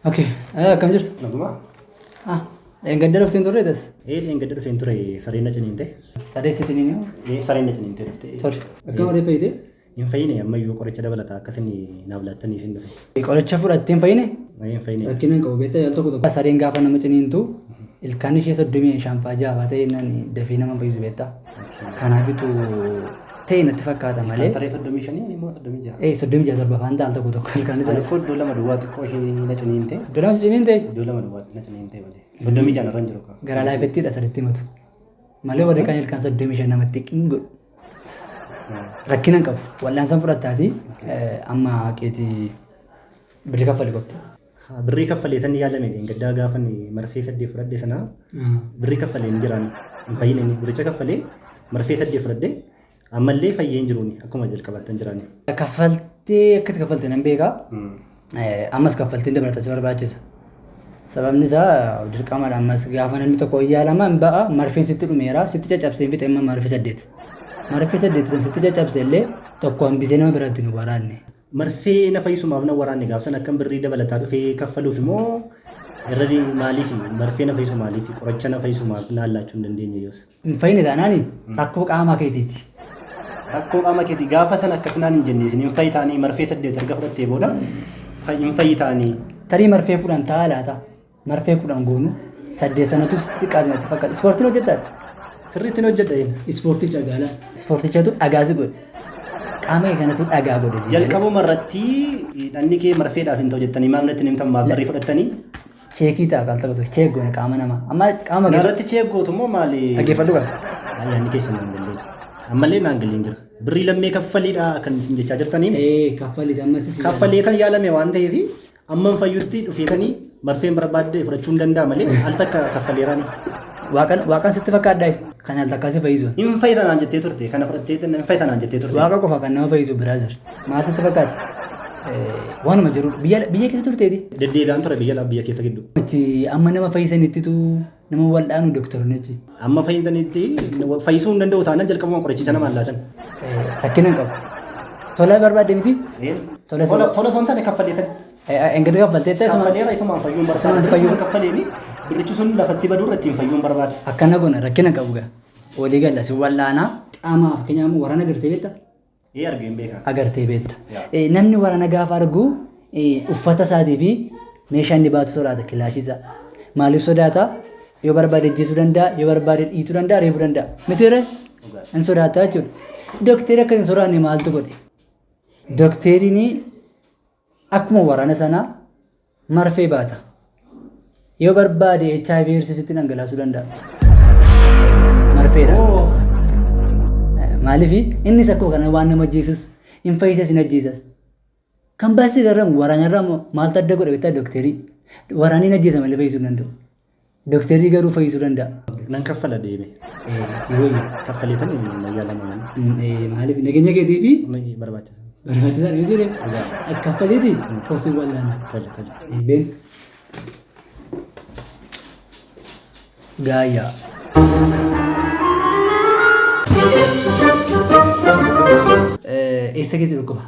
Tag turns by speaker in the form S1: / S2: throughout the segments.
S1: Oke, kam jirtu?
S2: Naguma.
S1: Engadda dhufteen turre das?
S2: Engadda dhufeen ture sareen na ciniinte.
S1: Sadeessi isiniin
S2: Sareen na ciniinte dhufte.
S1: Tole. Akkam warree fayyite?
S2: Hin fayyine ammayyuu qoricha dabalataa akkasiin naaf laattanii isin dhufe.
S1: Qoricha fudhattee hin fayyine?
S2: Hin fayyine.
S1: Rakkina hin qabu beektaa yaal tokko tokko. Sareen gaafa nama ciniintu ilkaan ishee 35 jaafaa ta'e innaan dafee nama fayyisu beektaa. Kanaafitu ta'e natti fakkaata malee.
S2: Saree 35 immoo 36.
S1: 36 torba afaan taal tokko tokko ilkaan isaa.
S2: Ani foddoo lama duwwaa xiqqoo ishee na ciniinte.
S1: Iddoo lama ciniinte?
S2: Iddoo lama duwwaa na ciniinte malee. 36 irra hin jiru kaa.
S1: Gara laafettiidha saditti himatu. Malee warri kaan ilkaan 35 namatti hin godhu. Rakkina hin qabu. Wal'aansaan fudhattaati amma qeetii birrii kaffali qofti.
S2: Birrii kaffalee tan yaalame gaddaa gaafan marfee 8 fudhadhe sana birrii kaffalee hin jiraan hin fayyine biricha kaffalee marfee 8 fudhadhe ammallee fayyee hin jiruuni akkuma jalqabaatan jiraani.
S1: Kaffaltee akkatti kaffalte nan beekaa. Ammas kaffaltiin dabalatas barbaachisa. Sababni isaa dirqamadha ammas gaafa namni tokko yaalamaa hin ba'a marfeen sitti dhumeera sitti caccabsee fixe amma marfee 8. Marfee 8 sitti caccabsee illee tokko hambisee nama biraatti nu waraanne.
S2: Marfee na fayyisumaaf na waraanne gaafsan akkam birrii dabalataa dhufee kaffaluuf immoo irra maaliif marfee na fayyisu maaliif qoricha na fayyisumaaf na laachuu hin dandeenye yoos.
S1: Hin fayyine taanaani rakkoo qaamaa keetiiti.
S2: Rakkoo qaama keetii gaafa san akkasumaan hin jenne isin hin fayyitaanii marfee 8 erga fudhattee booda hin fayyitaanii.
S1: Tarii marfee 10 ta'a laata. Marfee 10 goonu 8 sanatu sitti qaadinatti fakkaata. Ispoortiin hojjettaati.
S2: Sirriitti hojjedha inni.
S1: Ispoortii cagaala. Ispoortichatu dhagaasi godhe. Qaama kee kanatu dhagaa godhe.
S2: Jalqabuma irratti dhanni kee marfeedhaaf hin ta'u jettanii maamilatti nimtan maabbarrii fudhattanii.
S1: Cheekii ta'a qaal tokko tokko cheek goone qaama namaa. Amma qaama
S2: kee. Irratti cheek gootu immoo maali?
S1: Dhaggeeffadhu qaba.
S2: Ayyaanni keessan naan galleen. Ammallee naan galleen jira. Birrii lammee kaffaliidha kan isin jechaa jirtaniin.
S1: Kaffaliidha ammas.
S2: Kaffalee kan yaalame waan ta'eef amma fayyutti dhufeetanii marfeen barbaadde fudhachuu hin danda'a malee al takka kaffaleeraani.
S1: Waaqaan sitti fakkaadhaa kan al takkaasi fayyisu.
S2: Hin fayyitanaan jettee turte kana fudhattee hin fayyitanaan jettee turte.
S1: Waaqa qofa kan nama fayyisu biraazir. Maal sitti fakkaati? Waanuma jiru biyya keessa turteeti.
S2: Deddeebi'aan ture biyya keessa gidduu.
S1: Amma nama fayyisaniittitu nama wal'aanu dooktoronichi.
S2: Amma fayyisaniitti fayyisuu hin danda'u taanaan jalqabuma qorichicha nama allaatan.
S1: Rakkina hin qabu. Tola barbaadde miti?
S2: Tola son taane kaffaleetan.
S1: Engedi kaffaltee ta'e
S2: kaffaleera isumaan fayyuun barbaade. Kaffaleeni birrichi sun lafatti baduu irratti hin fayyuun barbaade.
S1: Akkana goona rakkina hin qabu gaa. Walii galla si wal'aanaa qaamaaf fakkeenyaaf waraana agartee beektaa?
S2: Argeen beekaa.
S1: Agartee beekta. Namni waraana gaafa argu uffata isaatii fi meeshaa inni baatu sodaata kilaashiisa. Maaliif sodaata? Yoo barbaade ajjeesuu danda'a, yoo barbaade dhiituu danda'a, reebuu danda'a. Mitiiree? Hin sodaata jechuudha. Dookteerri akka hin sodaanne maaltu godhe? Dookteeriin akkuma waraana sanaa marfee baata. Yoo barbaade HIV hir'isitti dhangalaasuu danda'a. Marfeedha. Maaliif innis akkuma kana waan nama ajjeesus hin fayyisas hin ajjeesas. Kan baasii garramu waraanarraa maaltu adda godha beektaa dookteerii. Waraanni hin ajjeesa malee fayyisuu danda'u. Dookteerii garuu fayyisuu danda'a.
S2: Nan kaffala deeme.
S1: Si wayya.
S2: Kaffaleetan yaalama.
S1: Maaliif nageenya keetii fi
S2: barbaachisa.
S1: Barbaachisa ni jedhee. Kaffaleeti kosii wal'aana.
S2: Tole.
S1: Been. Gaayyaa. Eessa keessa dhukkuba?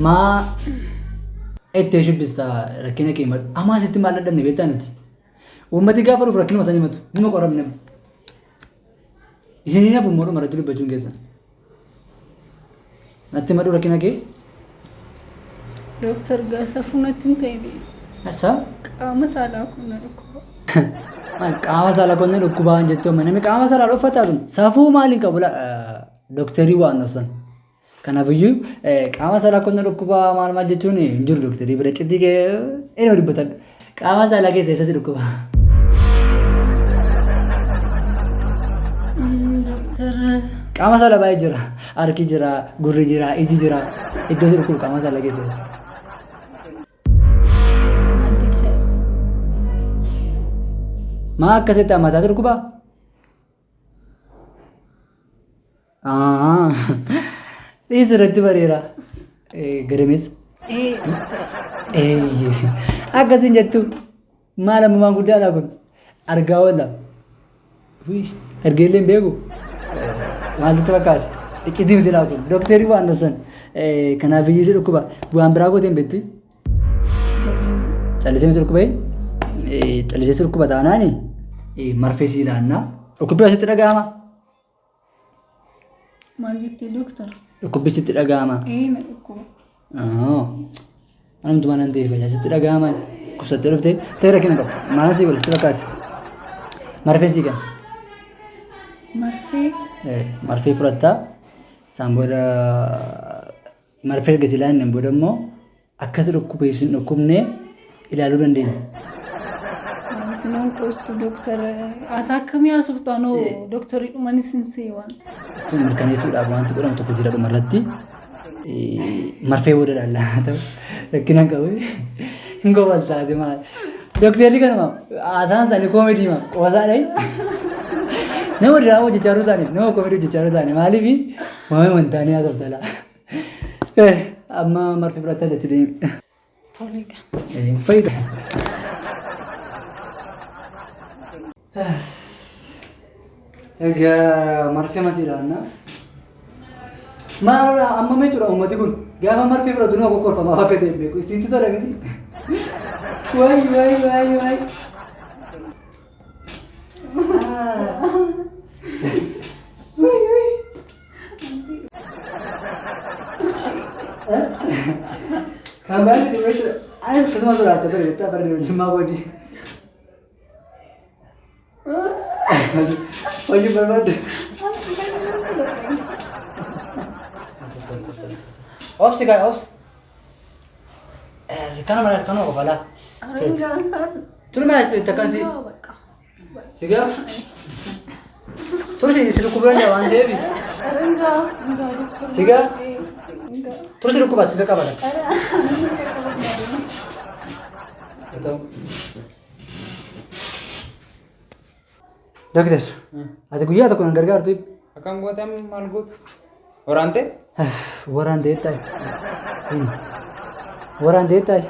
S1: Maa itti shubbistaa rakkina kee himatu. Ammaa sitti maal dhadhabne beektaa nuti. Uummati gaafa dhufu rakkina mataa himatu. Nima qoramne. Isin hafu immoo maratti dubbachuun keessan. Natti madhu rakkina kee?
S3: Dooktar Gaasafuu natti hin ta'e.
S1: Asa?
S3: Qaama saalaa kun na dhukkuba.
S1: Maal qaama saalaa kun na dhukkubaa hin jettu namni qaama saalaa uffataa sun safuu maaliin qabu dooktarii waan nafsan. Kanaafiyyuu qaama saalaa kun na dhukkubaa maal jechuun hin jiru dooktarii bira citii kee inni dubbatan qaama saalaa keessa eessatti dhukkubaa. Qaama saalaa baay'ee jira. Harki jira, gurri jira, iji jira. Iddoo si dhukkubu qaama saalaa keessa eessa. Maa akkasitti ammataatu dhukkubaa? Dhiis irratti bareera. Gadameessa. Akkasiin jettu maal ammumaan guddaadha kun? Argaa oolla. Ergeellee hin beeku. Maaltu fakkaata? Iccitii miti laa kun dooktarii waan dhassan kanaaf iyyuu dhukkuba bu'aan biraa gooteen beekti. Callisee miti dhukkuba callisee dhukkuba taanaani marfee sii laannaa dhukkubbii asitti dhaga'ama.
S3: Maal jettee doktara?
S1: Dhukkubbii sitti dhaga'ama.
S3: Na dhukkuba.
S1: Anumtu mana hin ta'e asitti dhaga'ama kubsattee dhuftee ta'e rakkina qabu maana sii walitti fakkaate marfee sii kenna.
S3: Marfee?
S1: Marfee fudhattaa isaan booda marfee erga silaa hin booda immoo akkas dhukkubee isin dhukkubnee ilaaluu dandeenya.
S3: Sinon qostu doktara asa akkamii haasoftaa noo doktarii dhumanis hin seewwan.
S1: Kun mirkaneessuudhaaf wanti godhamu tokko jira dhumarratti marfee booda dhaallaa ta'u rakkina hin qabu hin gobaltaate maal doktarri kanuma haasaan isaanii koomedii maa qoosaadha. Nama diraamaa hojjechaa taaniif nama koomedii hojjechaa taaniif maaliif waa'ee wantaanii haasofta. Amma marfee fudhattaa jechuudha deemi.
S3: Toleega.
S1: Fayyada. Egaa marfee masiidhaannaa. Maal amma meechuudha uummati kun gaafa marfee fudhatu nama kokkolfamaa akka ta'e beeku isitti tola miti. Waay. Kan baay'ee dhibeessudha. Ani akkasuma sodaatee ture jettee abbaa dhimma godhi. Hojii barbaadde. Obsi gaa obsi. Kanuma qofalaa. Turme takkaansi. Sigaa. Tursi si dhukkubaan jaa waan ta'eef. Sigaa. Tursi dhukkubaa siga qabata. Dokter, ati guyyaa tokko nan gargaartu.
S4: Akkam gootee maal gootu? Waraantee?
S1: Waraantee taa'e. Waraantee taa'e.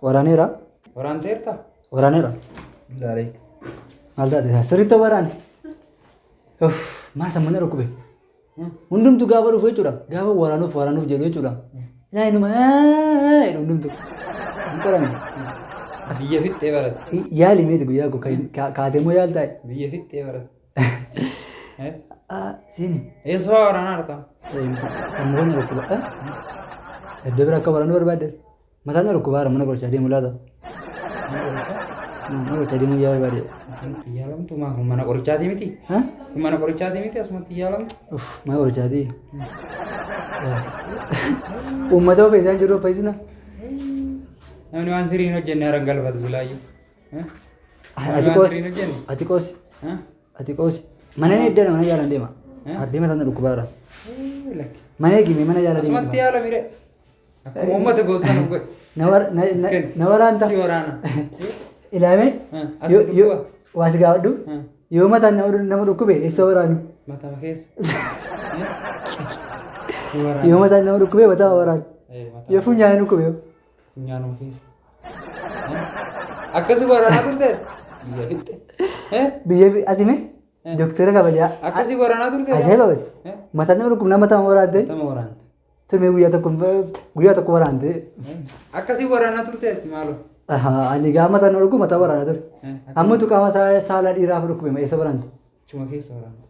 S1: Waraaneera.
S4: Waraanteerta?
S1: Waraaneera. Gaarii. Maal taate sirriitti waraane. Maal sammuna dhukkube. Hundumtu gaafa dhufu jechuudha. Gaafa waraanuuf jedhu jechuudha. Ilaa inuma hundumtu. Hin qorame.
S4: Biyya fixxee barate.
S1: Yaali meeti guyyaa koo kaatee moo yaal taa'e?
S4: Biyya fixxee barate.
S1: Siini.
S4: Eessaa waraanaa argaa?
S1: Sammuun dhukkuba. Iddoo bira akka waraanuu barbaadde. Mataan dhukkubaara mana qorichaa deemuu laata? Mana qorichaa deemuu yaa barbaade.
S4: Asumatti yaalamtu maa kun mana qorichaati miti? Kun mana qorichaati miti asumatti yaalamtu?
S1: Mana qorichaati. Uummata ofii isaan jiru fayyisina.
S4: Namni waan siriin hojjenne haran galfatu bilaayyee.
S1: Ati qoosi. Mana eeddana mana jaalan deema. Adeema sana dhukkubaara. Mana eegime mana jaalan deema.
S4: Asumatti yaala mire. Akkuma uummata gootan godhe.
S1: Na waraanta.
S4: Si waraana.
S1: Ilaame. Waa si gaafadhu. Yoo mataan nama dhukkube eessa waraanu?
S4: Matama keessa.
S1: Yoo mataan nama dhukkube mataa waraanu. Yoo funyaan dhukkube.
S4: Funyaanuma keessa. Akkasii waraanaa turte? Biyya fixxe.
S1: Biyya ati mee? Doktara kabajaa.
S4: Akkasii waraanaa turte?
S1: Ajaa'iba baati. Mataan nama dhukkubnaa mataa waraante.
S4: Matama waraante.
S1: Turme guyyaa tokko waraante.
S4: Akkasii waraanaa turte maaloo?
S1: Ani gaafa mataan nama dhukkubu mataa waraanaa ture. Ammatu qaama saala dhiiraa fi dhukkube eessa waraante?
S4: Chuma keessa waraante.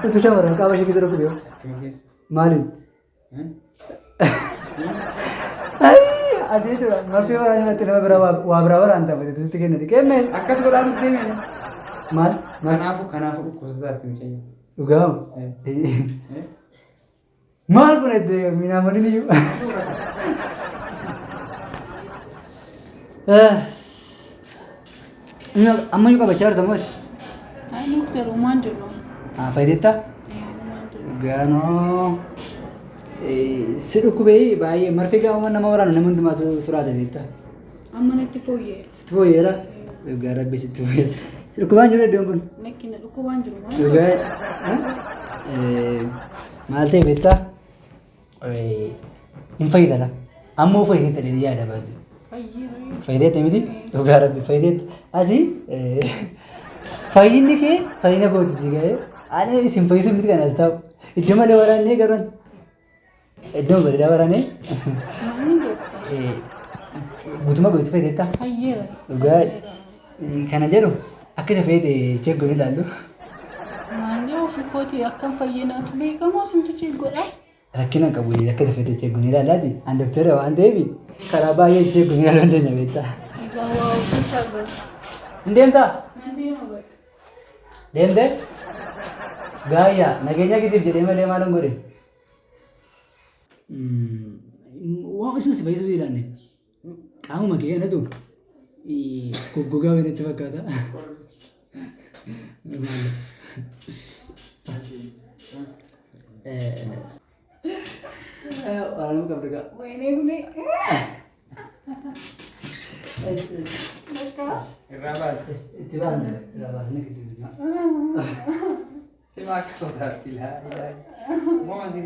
S1: Utuu shamarran qaama ishee keessa dhukkube.
S4: Chuma keessa.
S1: Maaliin? Ati jechuudha marfee waraanaa irratti nama bira waa biraa waraanta sitti kenna dhiqeemme.
S4: Akkas godhaa turte mee?
S1: Maal?
S4: Kanaafuu dhukkubsataatti miidhagina.
S1: Dhugaamu? Maal kun itti minaamaniin iyyuu? Ammayyuu qabachaa jirta moo?
S3: Doktar Umaan jedhu.
S1: Fayyadettaa? Gaanoo. Si dhukkubee baay'ee marfee gaafa nama waraanu nama hundumaatu soraata beektaa?
S3: Amma natti fooyyeera.
S1: Sitti fooyyeera? Dhugaa rabbi sitti fooyyeera. Si dhukkubaan jiru iddoon kun?
S3: Lakkina dhukkubaan jiru maal?
S1: Dhugaa maal ta'e beektaa? Hin fayyadala. Ammoo fayyadetta dheedhii yaada baatu. Fayyadetta miti? Dhugaa rabbi fayyadetta. Ati fayyinni kee fayyina kootiti ga'ee Ani isin fayyisuun miti kanas ta'u. Iddoo malee waraannee garuun. Iddoo bareedaa waraannee.
S3: Maaliin dooktar?
S1: Guutuma gootu fayyadetta.
S3: Fayyeera.
S1: Dhugaa kana jedhu akka isa fayyade cheeggoon ilaallu.
S3: Maallee ofii kootii akkam fayyinaatu beekamoo sintu cheeggodha.
S1: Rakkina qabu akka isa fayyade cheeggoon ilaallaati. An doktara waan ta'eef karaa baay'ee cheeggoon ilaaluu dandeenya beektaa.
S3: Egaa waa ofiisaa godha.
S1: Hin deemtaa?
S3: Nan deema godha.
S1: Deemtee? Gaayyaa nageenya gitiif jedhee malee maal hin godhe? Waan isin si fayyisuu ilaanne qaamuma kee kanatu goggogaa wayinatti fakkaata. Waraanuu qabdu gaa.
S3: Wayinee gune. Bakka.
S4: Irraa baase.
S1: Itti baasne irraa baasne gidduu.
S4: Si akka sodaatti ilaa. Moo si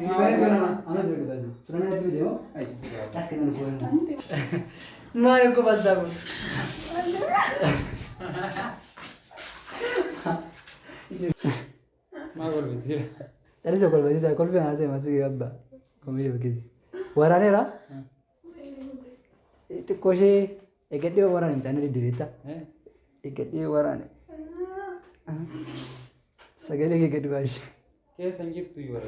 S1: Maal akka baasaa kun?
S4: Maa golbiti jira.
S1: Tadi so kolbasiisa kolfi naa ta'e masii gabba komii fakkiisi. Waraaneera? Xiqqoo ishee eeggadhee waraane midhaan diddibeetta. Eeggadhee waraane. Sagalee eeggadhu baashee.
S4: Keessa hin jirtu yoo bara